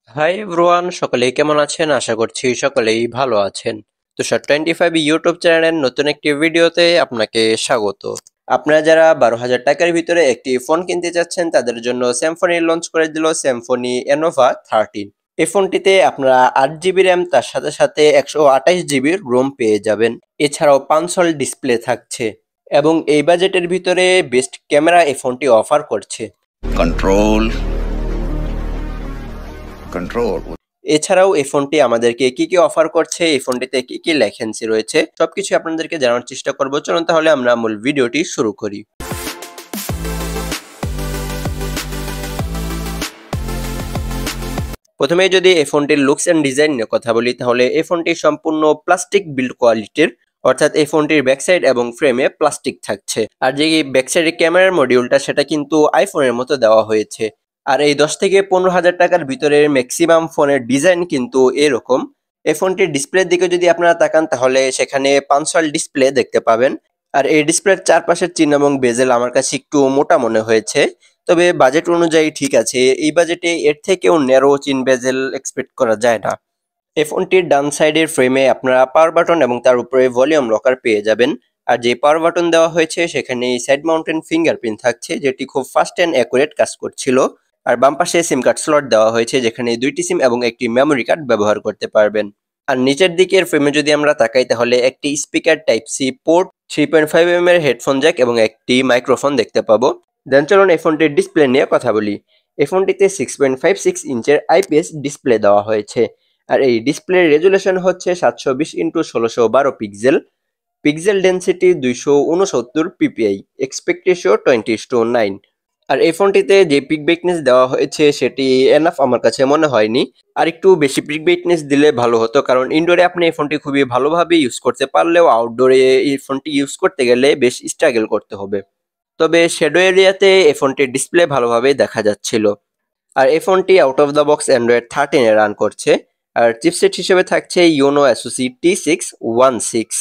Hi everyone, সকলেই কেমন আছেন? আশা করছি সকলেই ভালো আছেন। তুষার 25 ইউটিউব চ্যানেলের নতুন একটি ভিডিওতে আপনাকে স্বাগত। আপনারা যারা 12,000 টাকার ভিতরে একটি ফোন কিনতে চাচ্ছেন তাদের জন্য স্যামসং লঞ্চ করে দিল স্যামসং এনোভা 13। এই ফোনটিতে আপনারা 8 জিবি র্যাম, তার সাথে সাথে 128 জিবি রোম পেয়ে যাবেন। এছাড়াও 5 ডিসপ্লে থাকছে এবং এই বাজেটের ভিতরে বেস্ট ক্যামেরা এই ফোনটি অফার করছে। কন্ট্রোল কন্ট্রোল এছাড়াও এই ফোনটি আমাদেরকে কি কি অফার করছে, এই ফোনটিতে কি কি লেখেন্সি রয়েছে, সবকিছু আপনাদেরকে জানার চেষ্টা করব। চলুন তাহলে আমরা মূল ভিডিওটি শুরু করি। প্রথমে যদি এই ফোনটির লুকস এন্ড ডিজাইন নিয়ে কথা বলি, তাহলে এই ফোনটি সম্পূর্ণ প্লাস্টিক বিল্ড কোয়ালিটির, অর্থাৎ এই ফোনটির ব্যাকসাইড এবং ফ্রেমে প্লাস্টিক থাকছে। আর যে ব্যাকসাইডের ক্যামেরার মডিউলটা সেটা কিন্তু আইফোনের মতো দেওয়া হয়েছে। আর এই 10 থেকে 15 হাজার টাকার ভিতরের ম্যাক্সিমাম ফোনের ডিজাইন কিন্তু এরকম। এই ফোনটির ডিসপ্লের দিকে যদি আপনারা তাকান তাহলে সেখানে 5 ডিসপ্লে দেখতে পাবেন। আর এই ডিসপ্লের চারপাশের চিহ্ন এবং বেজেল আমার কাছে একটু মোটা মনে হয়েছে, তবে বাজেট অনুযায়ী ঠিক আছে। এই বাজেটে এর থেকেও ন্যারো চিন বেজেল এক্সপেক্ট করা যায় না। এই ফোনটির ডান সাইডের ফ্রেমে আপনারা পাওয়ার বাটন এবং তার উপরে ভলিউম লকার পেয়ে যাবেন। আর যে পাওয়ার বাটন দেওয়া হয়েছে সেখানে সাইড মাউন্টেন ফিঙ্গারপ্রিন্ট থাকছে, যেটি খুব ফাস্ট অ্যান্ড অ্যাকুরেট কাজ করছিল। আর বাম পাশে সিম কার্ড স্লট দেওয়া হয়েছে, যেখানে 2টি সিম এবং একটি মেমোরি কার্ড ব্যবহার করতে পারবেন। আর নিচের দিকের ফ্রেমে যদি আমরা তাকাই তাহলে একটি স্পিকার টাইপ সি পোর্ট, 3.5 এর হেডফোন জ্যাক এবং একটি মাইক্রোফোন দেখতে পাবো। দেন চলুন এই ফোনটির ডিসপ্লে নিয়ে কথা বলি। এই ফোনটিতে 6.56 ইঞ্চের আইপিএস ডিসপ্লে দেওয়া হয়েছে। আর এই ডিসপ্লের রেজুলেশন হচ্ছে 720x1612 pixel, pixel density 269 PPI, expect ratio 20:9। আর এই ফোনটিতে যে পিক ব্রাইটনেস দেওয়া হয়েছে সেটি এনাফ আমার কাছে মনে হয়নি। আর একটু বেশি পিক ব্রাইটনেস দিলে ভালো হতো, কারণ ইনডোরে আপনি এই ফোনটি খুবই ভালোভাবে ইউজ করতে পারলেও আউটডোরে এই ফোনটি ইউজ করতে গেলে বেশ স্ট্রাগল করতে হবে। তবে শ্যাডো এরিয়াতে এই ফোনটির ডিসপ্লে ভালোভাবে দেখা যাচ্ছিল। আর এই ফোনটি out of the box Android 13 A run করছে। আর চিপসেট হিসেবে থাকছে ইউনো এসওসি T616,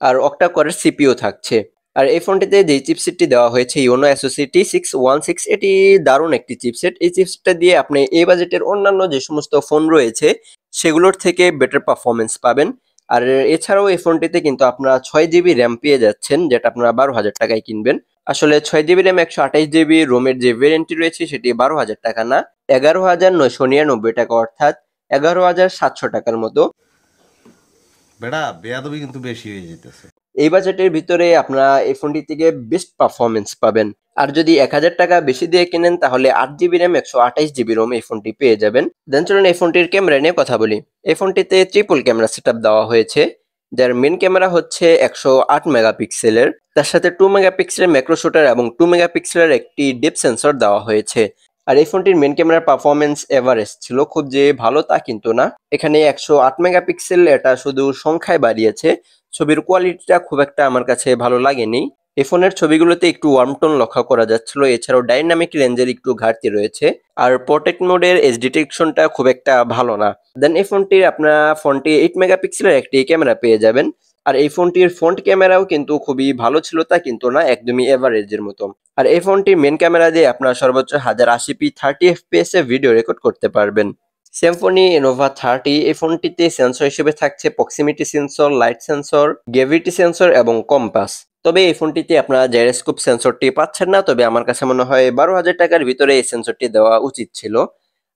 আর অক্টা কোরের সিপিইউ থাকছে। আর এই ফোনটিতে যে চিপসেটটি দেওয়া হয়েছে ইউনো এসওসি T616, এটি দারুণ একটি চিপসেট। এই চিপসেটটা দিয়ে আপনি এই বাজেটের অন্যান্য যে সমস্ত ফোন রয়েছে সেগুলোর থেকে বেটার পারফরমেন্স পাবেন। আর এছাড়াও এই ফোনটিতে কিন্তু আপনারা 6 জিবি র্যাম পেয়ে যাচ্ছেন, যেটা আপনারা 12,000 টাকায় কিনবেন। আসলে 6 জিবি র্যাম 128 জিবি রোমের যে ভেরিয়েন্টটি রয়েছে সেটি 12,000 টাকা না, 11,999 টাকা, অর্থাৎ 11,700 টাকার মতো। বেটা বেয়াদবি কিন্তু বেশি হয়ে যেতেছে। এই বাজেটের ভিতরে আপনারা এই ফোনটি থেকে বেস্ট পারফরমেন্স পাবেন। আর যদি 1,000 টাকা বেশি দিয়ে কেনেন তাহলে 8 জিবি র্যাম 128 জিবি রোম এই ফোনটি পেয়ে যাবেন। দেন চলুন এই ফোনটির ক্যামেরা নিয়ে কথা বলি। এই ফোনটিতে ট্রিপল ক্যামেরা সেটআপ দেওয়া হয়েছে, যার মেন ক্যামেরা হচ্ছে 108 মেগাপিক্সেলের, তার সাথে 2 মেগাপিক্সেলের ম্যাক্রো শুটার এবং 2 মেগাপিক্সেলের একটি ডেপথ সেন্সর দেওয়া হয়েছে। আর এই ফোনটির মেন ক্যামেরার পারফরমেন্স এভারেজ ছিল, খুব যে ভালো তা কিন্তু না। এখানে 108 মেগাপিক্সেল, এটা শুধু সংখ্যায় বাড়িয়েছে, ছবির কোয়ালিটিটা খুব একটা আমার কাছে ভালো লাগেনি। এই ফোনের ছবিগুলোতে একটু ওয়ার্ম টোন লক্ষ্য করা যাচ্ছিল, এছাড়াও ডাইনামিক রেঞ্জের একটু ঘাটতি রয়েছে। আর পোর্ট্রেট মোডের এজ ডিটেকশনটা খুব একটা ভালো না। দেন এই ফোনটির আপনারা 8 মেগাপিক্সেলের একটি ক্যামেরা পেয়ে যাবেন। আর এই ফোনটির ফ্রন্ট ক্যামেরাও কিন্তু খুবই ভালো ছিল তা কিন্তু না, একদমই এভারেজের মতো। আর এই ফোনটির মেন ক্যামেরা দিয়ে আপনারা সর্বোচ্চ 1080p 30fps এ ভিডিও রেকর্ড করতে পারবেন। স্যামসং এনোভা 30 এই ফোনটিতে সেন্সর হিসেবে থাকছে proximity sensor, light sensor, gravity sensor এবং কম্পাস। তবে এই ফোনটিতে আপনারা জাইরোস্কোপ সেন্সরটি পাচ্ছেন না, তবে আমার কাছে মনে হয় 12,000 টাকার ভিতরে এই সেন্সরটি দেওয়া উচিত ছিল।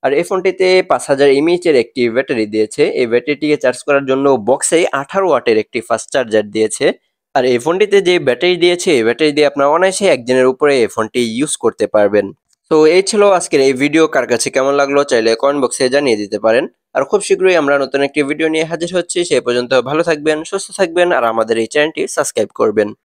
আর এই ফোনটিতে 5,000 mAh একটি ব্যাটারি দিয়েছে। এই ব্যাটারিটিকে চার্জ করার জন্য বক্সে 18 ওয়াটের একটি ফাস্ট চার্জার দিয়েছে। আর এই ফোনটিতে যে ব্যাটারি দিয়েছে এই ব্যাটারি দিয়ে আপনারা অনায়াসে একদিনের উপরে এই ফোনটি ইউজ করতে পারবেন। তো এই ছিল আজকের এই ভিডিও, কার কাছে কেমন লাগলো চাইলে কমেন্ট বক্সে জানিয়ে দিতে পারেন। আর খুব শীঘ্রই আমরা নতুন একটি ভিডিও নিয়ে হাজির হচ্ছি। সেই পর্যন্ত ভালো থাকবেন, সুস্থ থাকবেন আর আমাদের এই চ্যানেলটি সাবস্ক্রাইব করবেন।